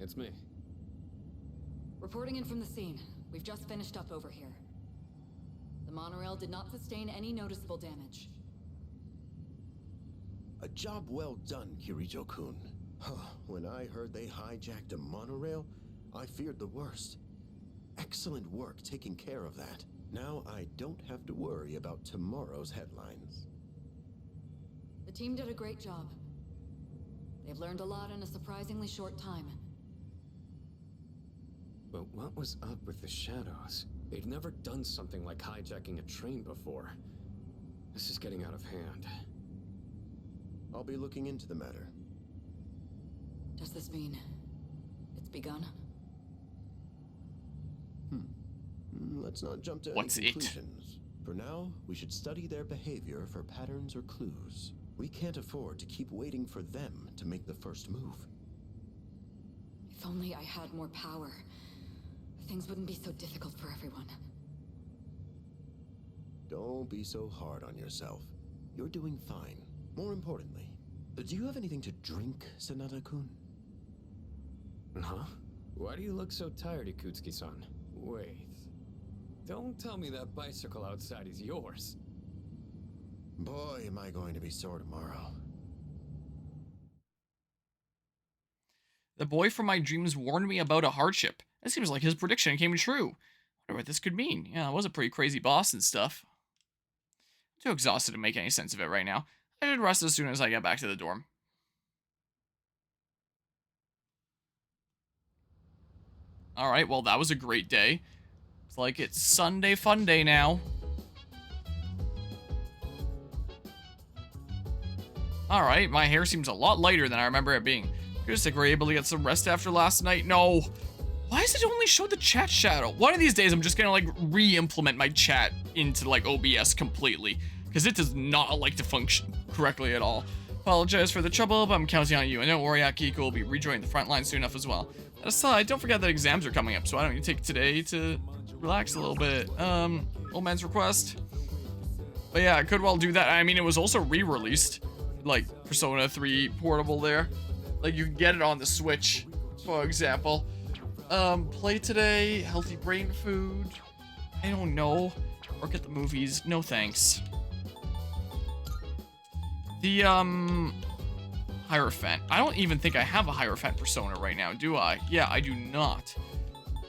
It's me. Reporting in from the scene. We've just finished up over here. The monorail did not sustain any noticeable damage. A job well done, Kirito-kun. When I heard they hijacked a monorail, I feared the worst. Excellent work taking care of that. Now I don't have to worry about tomorrow's headlines. The team did a great job. They've learned a lot in a surprisingly short time. But what was up with the shadows? They'd never done something like hijacking a train before. This is getting out of hand. I'll be looking into the matter. Does this mean it's begun? Let's not jump to What's any it? conclusions. For now, we should study their behavior for patterns or clues. We can't afford to keep waiting for them to make the first move. If only I had more power, things wouldn't be so difficult for everyone. Don't be so hard on yourself. You're doing fine. More importantly, do you have anything to drink, Sanada-kun? Huh? Why do you look so tired, Ikutsuki-san? Wait. Don't tell me that bicycle outside is yours. Boy, am I going to be sore tomorrow. The boy from my dreams warned me about a hardship. It seems like his prediction came true. Wonder what this could mean. Yeah, it was a pretty crazy boss and stuff. I'm too exhausted to make any sense of it right now. I should rest as soon as I get back to the dorm. Alright, well that was a great day. It's like it's Sunday fun day now. Alright, my hair seems a lot lighter than I remember it being. Just like we're able to get some rest after last night. No. Why does it only show the chat shadow? One of these days I'm just gonna like re-implement my chat into like OBS completely. Because it does not like to function correctly at all. Apologize for the trouble, but I'm counting on you. And don't worry, Akiko will be rejoining the front line soon enough as well. That aside, don't forget that exams are coming up, so why don't you take today to relax a little bit. Old man's request. But yeah, I could well do that. I mean, it was also re-released. Like, Persona 3 Portable there. Like, you can get it on the Switch, for example. Play today, healthy brain food. I don't know. Work at the movies. No thanks. The, Hierophant. I don't even think I have a Hierophant Persona right now, do I? Yeah, I do not.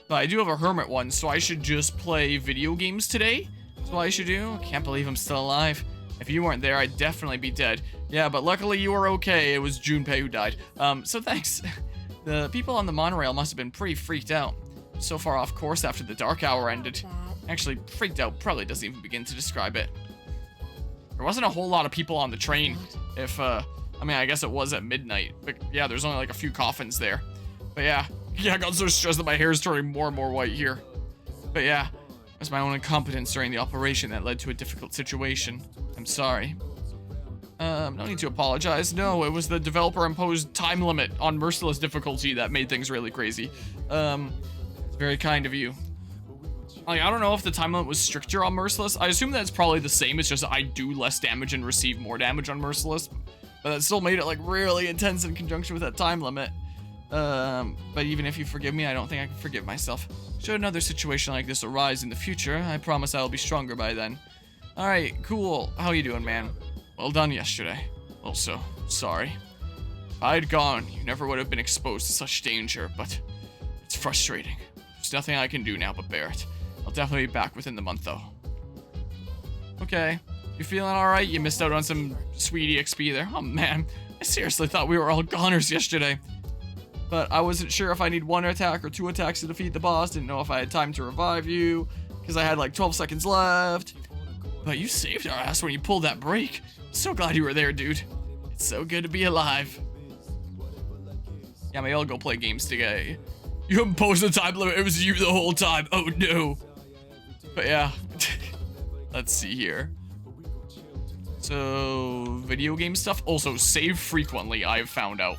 But I do have a Hermit one, so I should just play video games today? That's what I should do? Can't believe I'm still alive. If you weren't there, I'd definitely be dead. Yeah, but luckily you were okay. It was Junpei who died. So thanks. The people on the monorail must have been pretty freaked out. So far off course after the dark hour ended. Actually, freaked out probably doesn't even begin to describe it. There wasn't a whole lot of people on the train. If, I mean, I guess it was at midnight. But yeah, there's only like a few coffins there. But yeah. Yeah, I got so stressed that my hair is turning more and more white here. But yeah, it was my own incompetence during the operation that led to a difficult situation. I'm sorry. No need to apologize. No, it was the developer-imposed time limit on Merciless difficulty that made things really crazy. It's very kind of you. Like, I don't know if the time limit was stricter on Merciless. I assume that's probably the same. It's just I do less damage and receive more damage on Merciless. But that still made it, like, really intense in conjunction with that time limit. But even if you forgive me, I don't think I can forgive myself. Should another situation like this arise in the future, I promise I will be stronger by then. Alright, cool. How you doing, man? Well done yesterday. Also, sorry. If I'd gone, you never would have been exposed to such danger, but it's frustrating. There's nothing I can do now but bear it. I'll definitely be back within the month, though. Okay. You feeling alright? You missed out on some sweet EXP there. Oh, man. I seriously thought we were all goners yesterday. But I wasn't sure if I need 1 attack or 2 attacks to defeat the boss. Didn't know if I had time to revive you, because I had like 12 seconds left. But you saved our ass when you pulled that break. So glad you were there, dude. It's so good to be alive. Yeah, maybe I'll go play games today. You imposed the time limit. It was you the whole time. Oh no. But yeah. Let's see here. So, video game stuff. Also, save frequently, I've found out.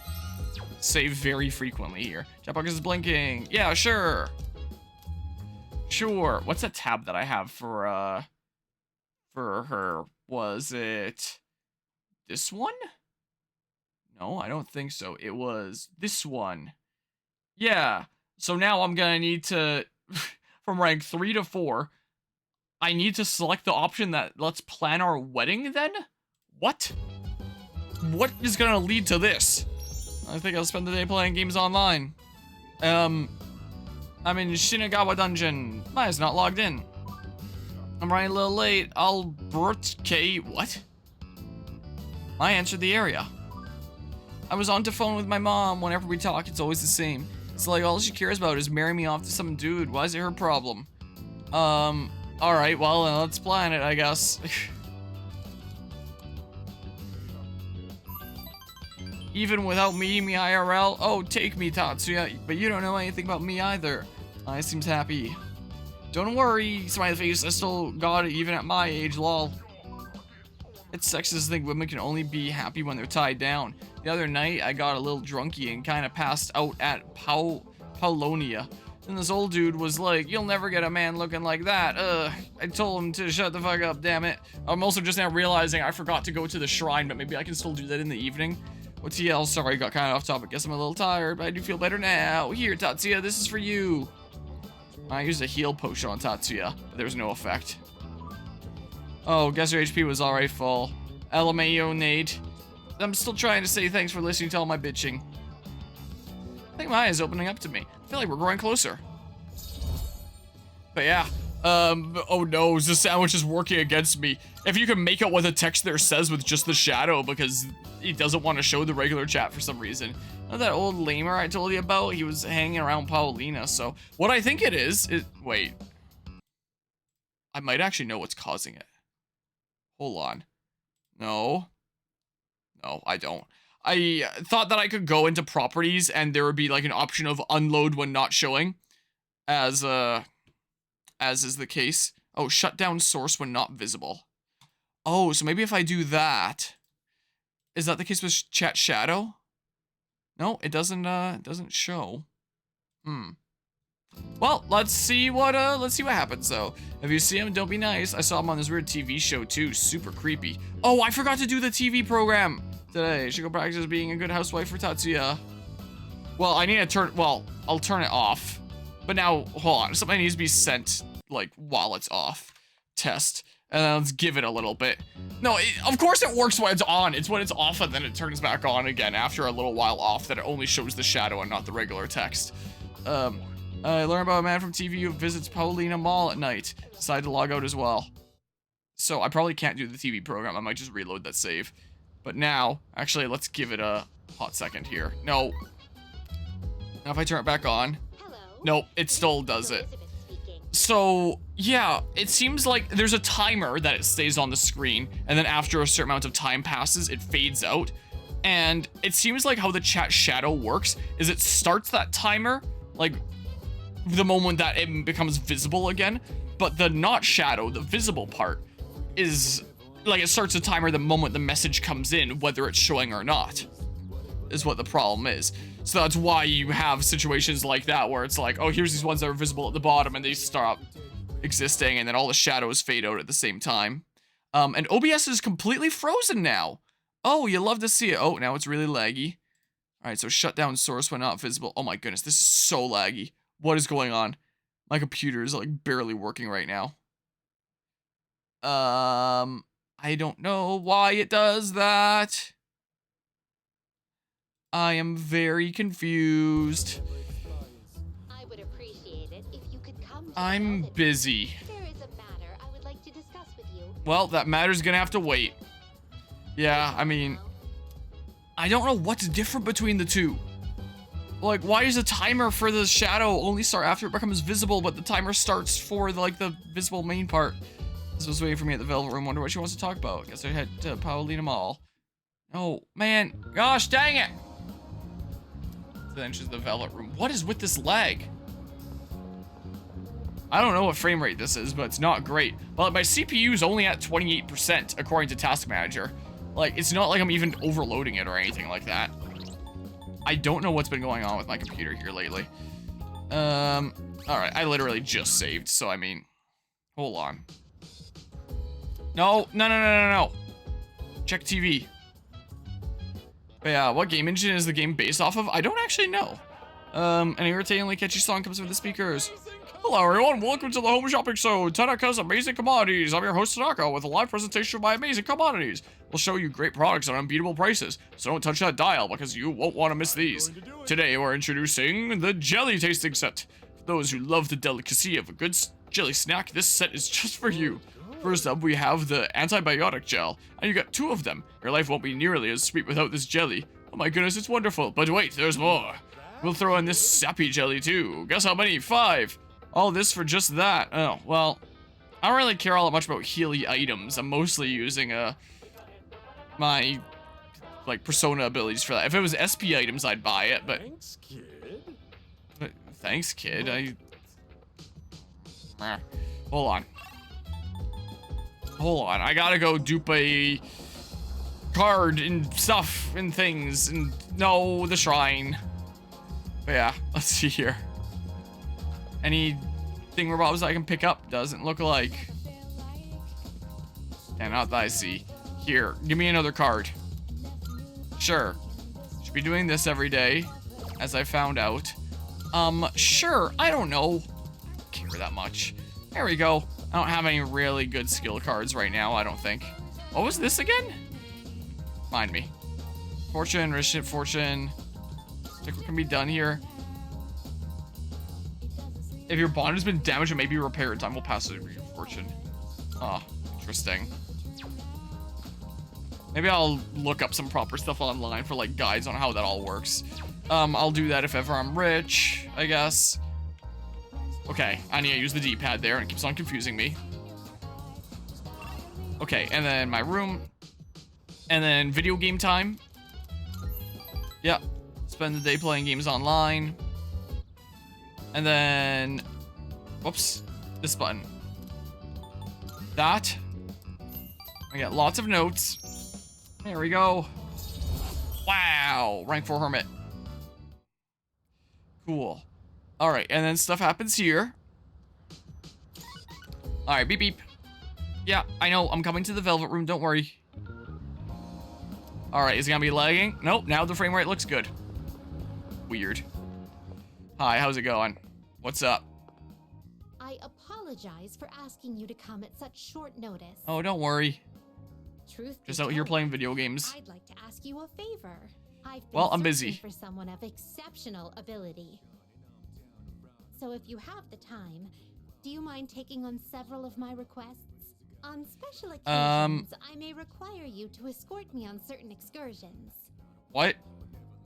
Save very frequently here. Chat box is blinking. Yeah, sure. Sure. What's that tab that I have for her? Was it this one? No, I don't think so. It was this one. Yeah. So now I'm gonna need to, from rank 3 to 4, I need to select the option that let's plan our wedding then? What? What is gonna lead to this? I think I'll spend the day playing games online. I'm in Shinagawa Dungeon. Maya's not logged in. I'm running a little late. Albert what? I entered the area. I was on the phone with my mom. Whenever we talk, it's always the same. It's like all she cares about is marrying me off to some dude. Why is it her problem? Alright, well, let's plan it, I guess. Even without meeting me IRL? Oh, take me, Tatsuya. But you don't know anything about me either. I seems happy. Don't worry, smiley face, I still got it even at my age, lol. It's sexist to think women can only be happy when they're tied down. The other night, I got a little drunky and kind of passed out at Paulonia. And this old dude was like, you'll never get a man looking like that. I told him to shut the fuck up, damn it. I'm also just now realizing I forgot to go to the shrine, but maybe I can still do that in the evening. Well, TL, sorry, got kind of off topic. Guess I'm a little tired, but I do feel better now. Here, Tatsuya, this is for you. I used a heal potion on Tatsuya, but there was no effect. Oh, guess your HP was already full. LMAO Nate. I'm still trying to say thanks for listening to all my bitching. I think Maya's opening up to me. I feel like we're growing closer. But yeah, oh no, the sandwich is working against me. If you can make out what the text there says with just the shadow, because he doesn't want to show the regular chat for some reason. Know that old lamer I told you about? He was hanging around Paulina, so what I think it is, wait. I might actually know what's causing it. Hold on. No. No, I don't. I thought that I could go into properties and there would be like an option of unload when not showing, as is the case. Oh, shut down source when not visible. Oh, so maybe if I do that, is that the case with chat shadow? No, it doesn't show. Well, let's see what happens though. If you see him, don't be nice. I saw him on this weird TV show too, super creepy. Oh, I forgot to do the TV program today. Should go practice being a good housewife for Tatsuya. Well, I need to I'll turn it off. But now, hold on, something needs to be sent, like, while it's off. Test. And then let's give it a little bit. No, of course it works when it's on. It's when it's off and then it turns back on again after a little while off that it only shows the shadow and not the regular text. I learned about a man from TV who visits Paulina Mall at night. Decided to log out as well. So I probably can't do the TV program. I might just reload that save. But now, actually, let's give it a hot second here. No. Now if I turn it back on. Nope, it still does it. So, yeah, it seems like there's a timer that it stays on the screen, and then after a certain amount of time passes, it fades out. And it seems like how the chat shadow works is it starts that timer, like, the moment that it becomes visible again, but the not shadow, the visible part, is, like, it starts a timer the moment the message comes in, whether it's showing or not, is what the problem is. So that's why you have situations like that where it's like, oh, here's these ones that are visible at the bottom and they stop existing and then all the shadows fade out at the same time. And OBS is completely frozen now. Oh, you love to see it. Oh, now it's really laggy. All right, so shut down source when not visible. Oh my goodness, this is so laggy. What is going on? My computer is like barely working right now. I don't know why it does that. I am very confused. I would appreciate it if you could come to I'm busy. There is a matter I would like to discuss with you. Well, that matter's gonna have to wait. Yeah, I mean, I don't know what's different between the two. Like, why does the timer for the shadow only start after it becomes visible, but the timer starts for like the visible main part? This was waiting for me at the Velvet Room. Wonder what she wants to talk about. Guess I head to Paulina Mall. Oh man, gosh dang it! Then she's the Velvet Room. What is with this lag? I don't know what frame rate this is, but it's not great. Well, my CPU is only at 28% according to Task Manager. Like, it's not like I'm even overloading it or anything like that. I don't know what's been going on with my computer here lately. Alright, I literally just saved, so I mean, hold on. No. Check TV. But yeah, what game engine is the game based off of? I don't actually know. An irritatingly catchy song comes from the speakers. Hello everyone, welcome to the Home Shopping Show, Tanaka's Amazing Commodities. I'm your host Tanaka with a live presentation of my amazing commodities. We'll show you great products at unbeatable prices, so don't touch that dial because you won't want to miss these. Today we're introducing the jelly tasting set. For those who love the delicacy of a good jelly snack, this set is just for you. First up, we have the antibiotic gel, and you got 2 of them. Your life won't be nearly as sweet without this jelly. Oh my goodness, it's wonderful. But wait, there's more. We'll throw in this sappy jelly too. Guess how many? 5. All this for just that. Oh, well, I don't really care all that much about Healy items. I'm mostly using my like persona abilities for that. If it was SP items, I'd buy it, but thanks, kid. Hold on. I gotta go dupe a card and stuff and things and no, the shrine. But yeah, let's see here. Any thingamabobs I can pick up? Doesn't look like. Yeah, not that I see. Here, give me another card. Sure. Should be doing this every day, as I found out. Sure, I don't know. I don't care that much. There we go. I don't have any really good skill cards right now, I don't think. What was this again? Mind me. Fortune, Rich Fortune. I think what can be done here. If your bond has been damaged, it may be repaired. Time will pass over your fortune. Oh, interesting. Maybe I'll look up some proper stuff online for like guides on how that all works. I'll do that if ever I'm rich, I guess. Okay, I need to use the D-pad there, and it keeps on confusing me. Okay, and then my room. And then video game time. Yeah, spend the day playing games online. And then, whoops, this button. That. I got lots of notes. There we go. Wow, rank 4 hermit. Cool. All right, and then stuff happens here. All right, beep beep. Yeah, I know, I'm coming to the velvet room, don't worry. All right, is it gonna be lagging? Nope, now the frame rate looks good. Weird. Hi, how's it going? What's up? I apologize for asking you to come at such short notice. Oh, don't worry. Truth Just be out here told, playing video games. I'd like to ask you a favor. I've been Well, I'm searching busy. for someone of exceptional ability. So if you have the time, do you mind taking on several of my requests? On special occasions, I may require you to escort me on certain excursions. What?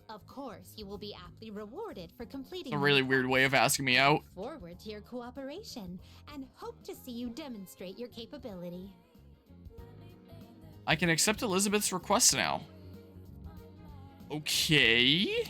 Of course, you will be aptly rewarded for completing. It's a really weird way of asking me out. Forward to your cooperation and hope to see you demonstrate your capability. I can accept Elizabeth's request now. Okay.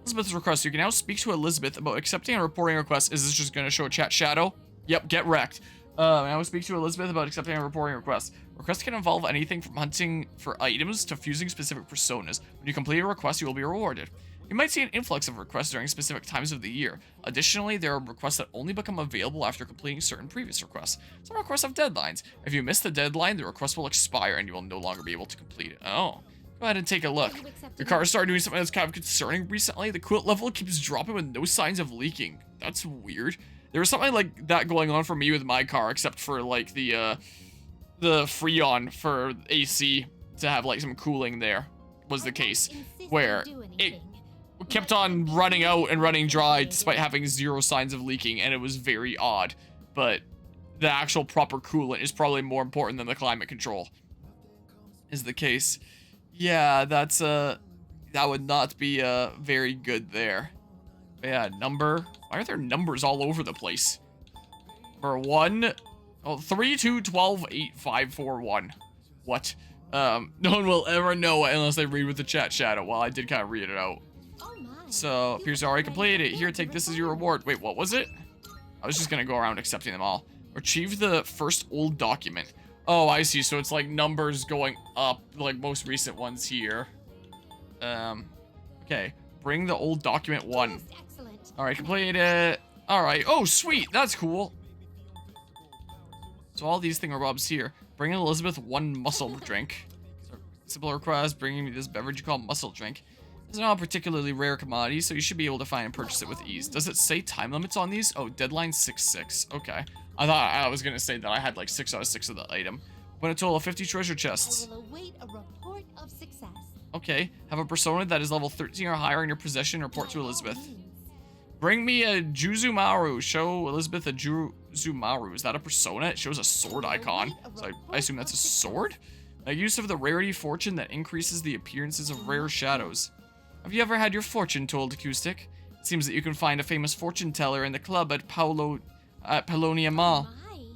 Elizabeth's request. You can now speak to Elizabeth about accepting and reporting a request. Is this just going to show a chat shadow? Yep, get wrecked. I will speak to Elizabeth about accepting and reporting requests. Requests can involve anything from hunting for items to fusing specific personas. When you complete a request, you will be rewarded. You might see an influx of requests during specific times of the year. Additionally, there are requests that only become available after completing certain previous requests. Some requests have deadlines. If you miss the deadline, the request will expire and you will no longer be able to complete it. Oh. Go ahead and take a look. Your car started doing something that's kind of concerning recently. The coolant level keeps dropping with no signs of leaking. That's weird. There was something like that going on for me with my car, except for like the Freon for AC to have like some cooling there was the case, where it kept on running out and running dry despite having 0 signs of leaking, and it was very odd. But the actual proper coolant is probably more important than the climate control, is the case. Yeah, that's that would not be very good there. But yeah, number. Why are there numbers all over the place? For 1, 3, 2, 12, 8, 5, 4, 1. What? No one will ever know it unless they read with the chat shadow. Well, I did kind of read it out. So, appears you already completed it. Here, take this as your reward. Wait, what was it? I was just gonna go around accepting them all. Retrieve the first old document. Oh, I see. So it's like numbers going up, like most recent ones here. Okay. Bring the old document 1. All right, complete it. All right. Oh, sweet. That's cool. So all these thingamabobs here. Bring Elizabeth 1 muscle drink. Simple request. Bringing me this beverage you call muscle drink. It's not a particularly rare commodity, so you should be able to find and purchase it with ease. Does it say time limits on these? Oh, deadline 6/6. Okay. I thought I was gonna say that I had like 6 out of 6 of the item. But a total of 50 treasure chests. I will await a report of success. Okay. Have a persona that is level 13 or higher in your possession. Report to Elizabeth. Bring me a Juzumaru. Show Elizabeth a Juzumaru. Is that a persona? It shows a sword icon. So I assume that's a sword? A use of the rarity fortune that increases the appearances of rare shadows. Have you ever had your fortune told, Acoustic? It seems that you can find a famous fortune teller in the club at Paulownia Mall.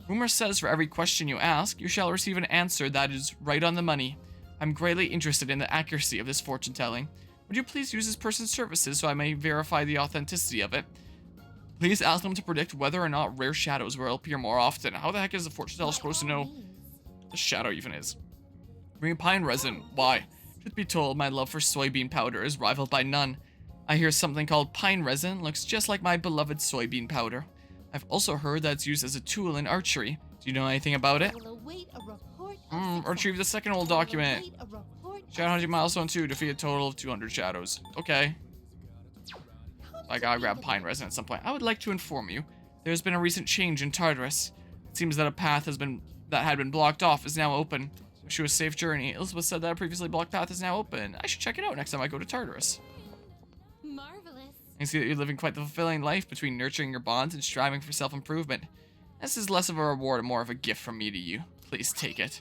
Rumor says for every question you ask, you shall receive an answer that is right on the money. I'm greatly interested in the accuracy of this fortune telling. Would you please use this person's services so I may verify the authenticity of it? Please ask them to predict whether or not rare shadows will appear more often. How the heck is the fortune teller supposed to know what a shadow even is? Bring pine resin. Why? Truth be told, my love for soybean powder is rivaled by none. I hear something called pine resin looks just like my beloved soybean powder. I've also heard that it's used as a tool in archery. Do you know anything about it? Retrieve the second old document. Shadow hunting milestone 2. Defeat a total of 200 shadows. Okay. I gotta grab pine resin at some point. I would like to inform you, there's been a recent change in Tartarus. It seems that a path that had been blocked off is now open. Wish you a safe journey. Elizabeth said that a previously blocked path is now open. I should check it out next time I go to Tartarus. Marvelous. I see that you're living quite the fulfilling life between nurturing your bonds and striving for self-improvement. This is less of a reward and more of a gift from me to you. Please take it.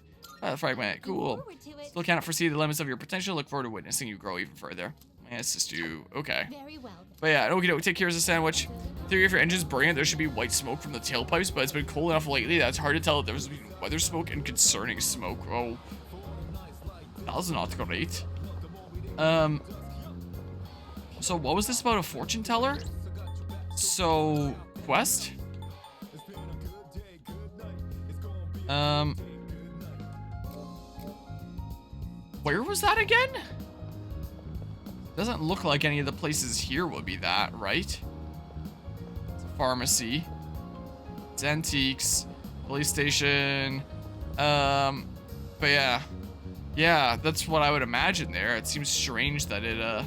Fragment. Cool. Still cannot foresee the limits of your potential. Look forward to witnessing you grow even further. My assist you. Okay. Very well. But yeah, okie doke. Take care as a sandwich. Theory, if your engine's brilliant, there should be white smoke from the tailpipes, but it's been cold enough lately that it's hard to tell if there's weather smoke and concerning smoke. Oh. That was not great. So what was this about a fortune teller? So, quest? Where was that again? Doesn't look like any of the places here would be that, right? It's a pharmacy. It's antiques. Police station. But yeah. Yeah, that's what I would imagine there. It seems strange that it,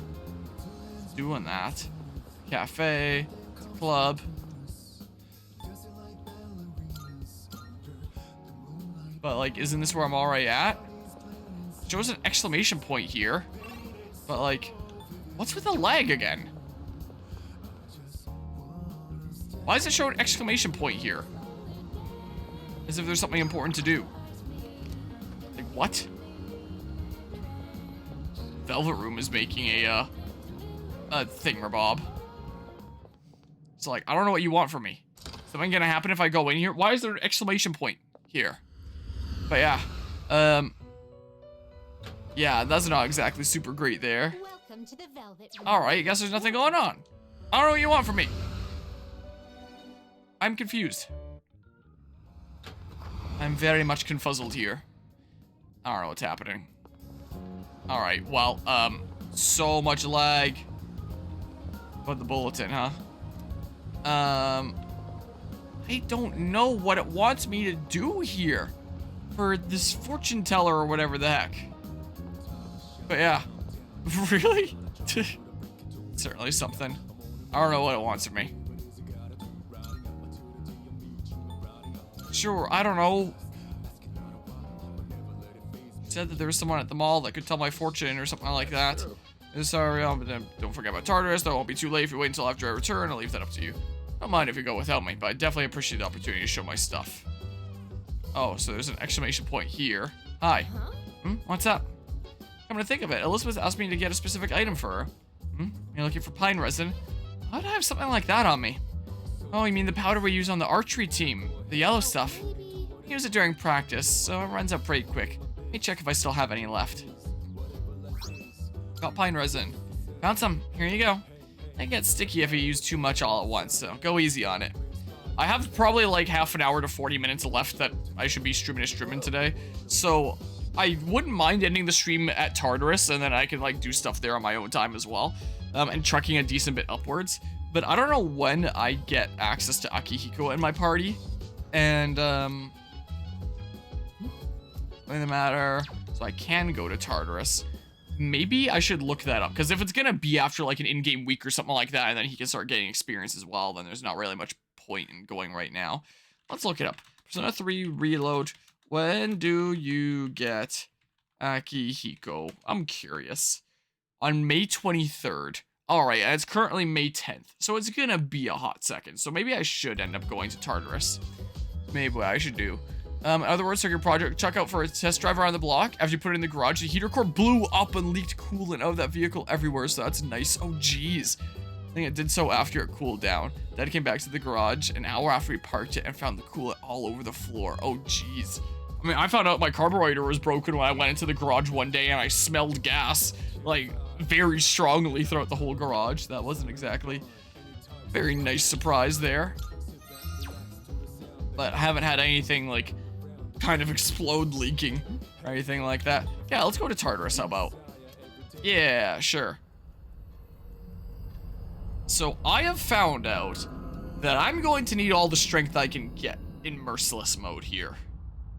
doing that. Cafe. Club. But, like, isn't this where I'm already at? It shows an exclamation point here. But, like, what's with the lag again? Why does it show an exclamation point here? As if there's something important to do. Like, what? Velvet Room is making a thingamabob. So, like, I don't know what you want from me. Something gonna happen if I go in here? Why is there an exclamation point here? But yeah, yeah, that's not exactly super great there. Welcome to the Velvet Room. All right, I guess there's nothing going on. I don't know what you want from me. I'm confused. I'm very much confuzzled here. I don't know what's happening. All right, well, so much lag. But the bulletin, huh? I don't know what it wants me to do here. For this fortune teller or whatever the heck. But yeah. Really? Certainly something. I don't know what it wants of me. Sure, I don't know. It said that there was someone at the mall that could tell my fortune or something like that. Sorry, don't forget about Tartarus. That won't be too late if you wait until after I return. I'll leave that up to you. Don't mind if you go without me, but I definitely appreciate the opportunity to show my stuff. Oh, so there's an exclamation point here. Hi. What's up? Come to think of it, Elizabeth asked me to get a specific item for her. You're looking for pine resin? Why would I have something like that on me? Oh, you mean the powder we use on the archery team? The yellow stuff? I use it during practice, so it runs out pretty quick. Let me check if I still have any left. Got pine resin. Found some. Here you go. It gets sticky if you use too much all at once, so go easy on it. I have probably like half an hour to 40 minutes left that I should be streaming today, so I wouldn't mind ending the stream at Tartarus, and then I can like do stuff there on my own time as well, and trucking a decent bit upwards. But I don't know when I get access to Akihiko in my party, and in the matter, so I can go to Tartarus. Maybe I should look that up, because if it's gonna be after like an in-game week or something like that, and then he can start getting experience as well, then there's not really much point in going right now. Let's look it up. Persona 3 Reload. When do you get Akihiko? I'm curious. On May 23rd. Alright, and it's currently May 10th, so it's gonna be a hot second. So maybe I should end up going to Tartarus. Maybe what I should do. In other words, take your project, check out for a test drive around the block. After you put it in the garage, the heater core blew up and leaked coolant out of that vehicle everywhere, so that's nice. Oh, jeez. I think it did so after it cooled down. Dad came back to the garage an hour after we parked it and found the coolant all over the floor. Oh, jeez. I mean, I found out my carburetor was broken when I went into the garage one day and I smelled gas, like, very strongly throughout the whole garage. That wasn't exactly a very nice surprise there. But I haven't had anything, like, kind of explode leaking or anything like that. Yeah, let's go to Tartarus, how about? Yeah, sure. So I have found out that I'm going to need all the strength I can get in Merciless mode here.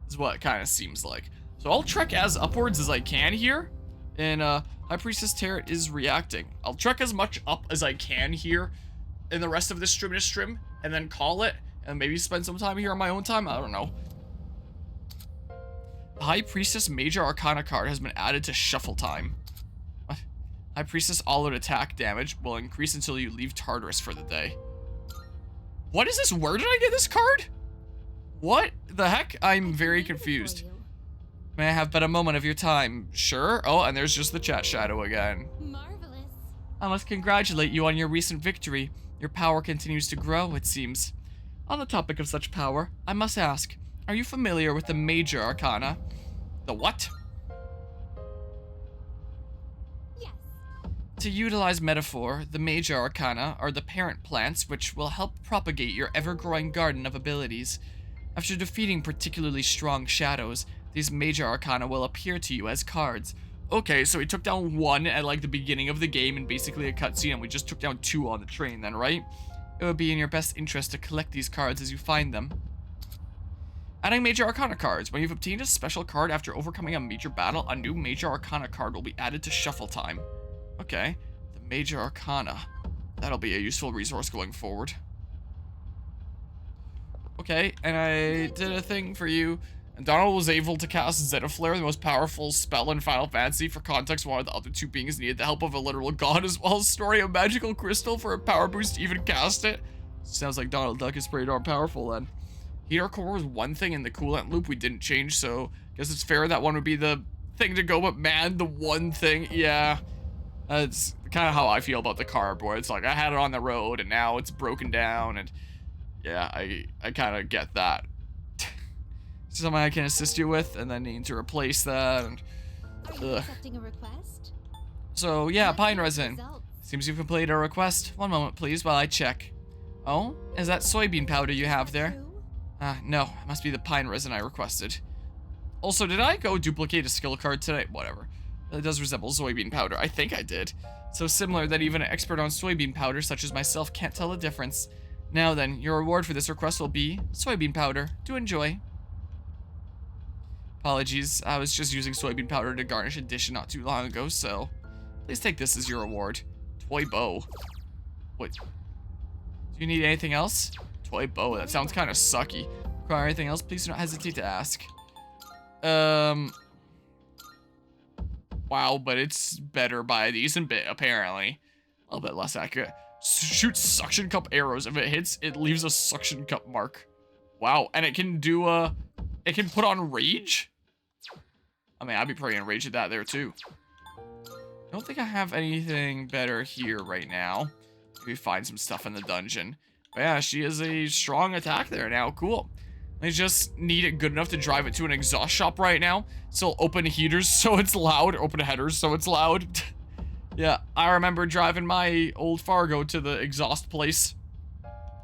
Is what it kind of seems like. So I'll trek as upwards as I can here. And High Priestess Turret is reacting. I'll trek as much up as I can here in the rest of this stream and then call it and maybe spend some time here on my own time. I don't know. The High Priestess Major Arcana card has been added to Shuffle Time. What? High Priestess all-out attack damage will increase until you leave Tartarus for the day. What is this? Where did I get this card? What the heck? I'm very confused. May I have but a moment of your time? Sure. Oh, and there's just the chat shadow again. Marvelous. I must congratulate you on your recent victory. Your power continues to grow, it seems. On the topic of such power, I must ask, are you familiar with the Major Arcana? The what? Yes. To utilize metaphor, the Major Arcana are the parent plants which will help propagate your ever-growing garden of abilities. After defeating particularly strong shadows, these Major Arcana will appear to you as cards. Okay, so we took down one at like the beginning of the game and basically a cutscene, and we just took down two on the train then, right? It would be in your best interest to collect these cards as you find them. Adding Major Arcana cards. When you've obtained a special card after overcoming a major battle, a new Major Arcana card will be added to Shuffle Time. Okay, the Major Arcana. That'll be a useful resource going forward. Okay, and I did a thing for you. And Donald was able to cast Zetaflare, the most powerful spell in Final Fantasy. For context, one of the other two beings needed the help of a literal god, as well as storing a magical crystal for a power boost to even cast it. Sounds like Donald Duck is pretty darn powerful then. Heater core was one thing in the coolant loop we didn't change, so I guess it's fair that one would be the thing to go, but man, the one thing, yeah. That's kind of how I feel about the cardboard. It's like, I had it on the road, and now it's broken down, and yeah, I kind of get that. Something I can assist you with, and then need to replace that, and Are you accepting a request? So, yeah, What pine are the resin. results? Seems you've completed a request. One moment, please, while I check. Oh, is that soybean powder you have there? True? No, it must be the pine resin I requested. Also, did I go duplicate a skill card today? Whatever. It does resemble soybean powder. I think I did. So similar that even an expert on soybean powder, such as myself, can't tell the difference. Now then, your reward for this request will be soybean powder. Do enjoy. Apologies, I was just using soybean powder to garnish a dish not too long ago, so please take this as your reward. Toy bow. Wait. Do you need anything else? Toy bow, that sounds kind of sucky. Require anything else? Please do not hesitate to ask. Wow, but it's better by a decent bit, apparently. A little bit less accurate. Shoot suction cup arrows. If it hits, it leaves a suction cup mark. Wow, and it can do it can put on rage? I mean, I'd be pretty enraged at that there, too. I don't think I have anything better here right now. Maybe find some stuff in the dungeon. But yeah, she has a strong attack there now. Cool. I just need it good enough to drive it to an exhaust shop right now. So open heaters so it's loud. Open headers so it's loud. Yeah, I remember driving my old Fargo to the exhaust place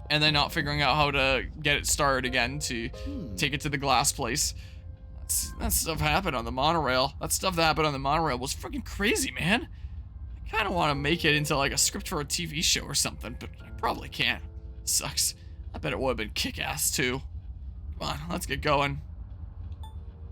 and then not figuring out how to get it started again to take it to the glass place. That stuff happened on the monorail. That stuff that happened on the monorail was freaking crazy, man. I kind of want to make it into like a script for a TV show or something, but I probably can't. Sucks. I bet it would have been kick-ass too. Come on, let's get going.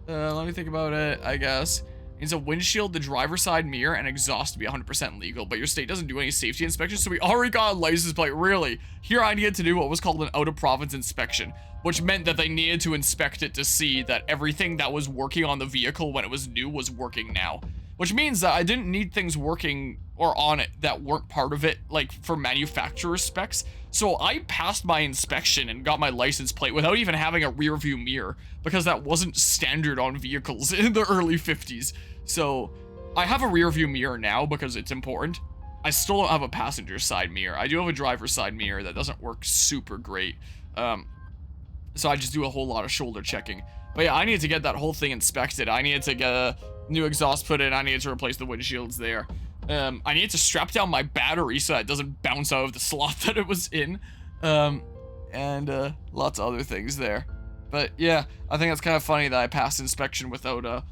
Let me think about it, I guess. Means a windshield, the driver's side mirror, and exhaust to be 100% legal, but your state doesn't do any safety inspections, so we already got a license plate, really. Here I needed to do what was called an out-of-province inspection, which meant that they needed to inspect it to see that everything that was working on the vehicle when it was new was working now. Which means that I didn't need things working or on it that weren't part of it, like for manufacturer specs. So I passed my inspection and got my license plate without even having a rear view mirror, because that wasn't standard on vehicles in the early 50s. So I have a rear view mirror now because it's important. I still don't have a passenger side mirror. I do have a driver's side mirror that doesn't work super great. So I just do a whole lot of shoulder checking. But yeah, I needed to get that whole thing inspected. I needed to get a new exhaust put in. I needed to replace the windshields there. I needed to strap down my battery so that it doesn't bounce out of the slot that it was in. And lots of other things there. But yeah, I think it's kind of funny that I passed inspection without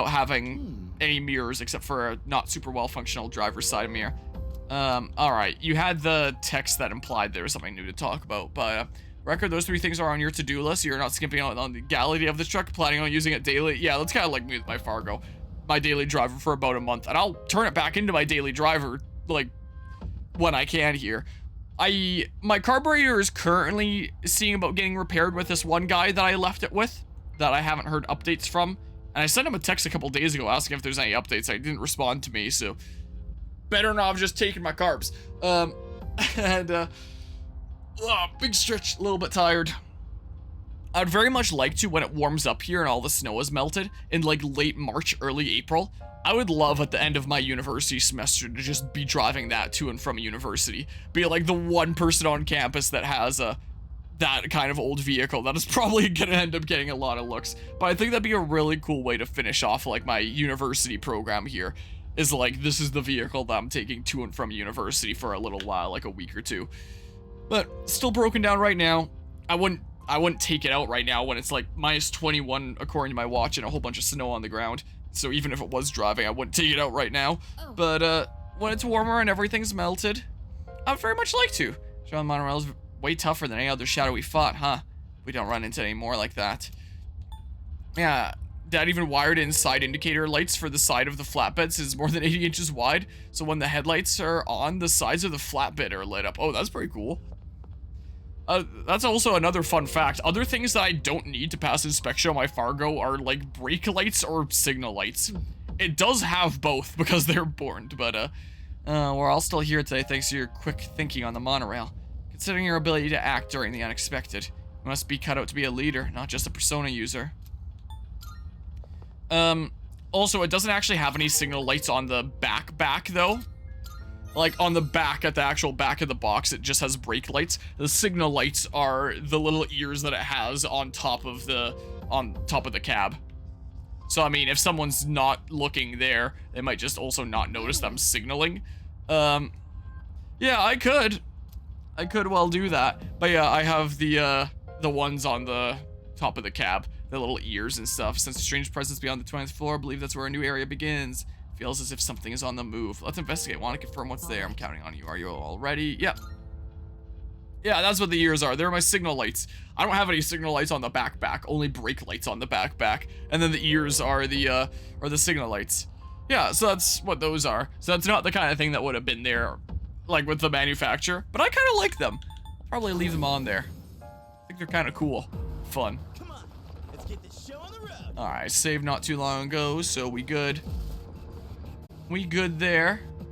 having any mirrors except for a not super well functional driver's side mirror. Alright, you had the text that implied there was something new to talk about, but record, those 3 things are on your to-do list. You're not skimping out on the legality of this truck, planning on using it daily. Yeah, that's kind of like me with my Fargo. My daily driver for about a month, and I'll turn it back into my daily driver, like, when I can here. My carburetor is currently seeing about getting repaired with this one guy that I left it with, that I haven't heard updates from. And I sent him a text a couple days ago asking if there's any updates. I didn't respond to me, so better not have just taken my carbs. Big stretch, a little bit tired. I'd very much like to, when it warms up here and all the snow is melted, in like late March, early April, I would love at the end of my university semester to just be driving that to and from university. Be like the one person on campus that has that kind of old vehicle that is probably gonna end up getting a lot of looks. But I think that'd be a really cool way to finish off like my university program here. Is like, this is the vehicle that I'm taking to and from university for a little while, like a week or two. But still broken down right now. I wouldn't take it out right now when it's like -21 according to my watch and a whole bunch of snow on the ground. So even if it was driving, I wouldn't take it out right now. Oh. But when it's warmer and everything's melted, I'd very much like to. John Monorail's way tougher than any other shadow we fought, huh? We don't run into any more like that. Yeah, Dad even wired in side indicator lights for the side of the flatbeds is more than 80 inches wide. So when the headlights are on, the sides of the flatbed are lit up. Oh, that's pretty cool. That's also another fun fact. Other things that I don't need to pass inspection on my Fargo are like brake lights or signal lights. It does have both because they're important, but we're all still here today thanks to your quick thinking on the monorail. Considering your ability to act during the unexpected, you must be cut out to be a leader, not just a persona user. Also, it doesn't actually have any signal lights on the back though. Like, on the back, at the actual back of the box, it just has brake lights. The signal lights are the little ears that it has on top of the cab. So, I mean, if someone's not looking there, they might just also not notice them signaling. Yeah, I could well do that. But yeah, I have the ones on the top of the cab, the little ears and stuff. Since a strange presence beyond the 20th floor, I believe that's where a new area begins. Feels as if something is on the move. Let's investigate. Want to confirm what's there. I'm counting on you. Are you all ready? Yep. Yeah, that's what the ears are. They're my signal lights. I don't have any signal lights on the back. Only brake lights on the back. And then the ears are the signal lights. Yeah, so that's what those are. So that's not the kind of thing that would have been there, like with the manufacturer. But I kind of like them. I'll probably leave them on there. I think they're kind of cool. Fun. Come on, let's get this show on the road. All right, saved not too long ago, so we good. We good there.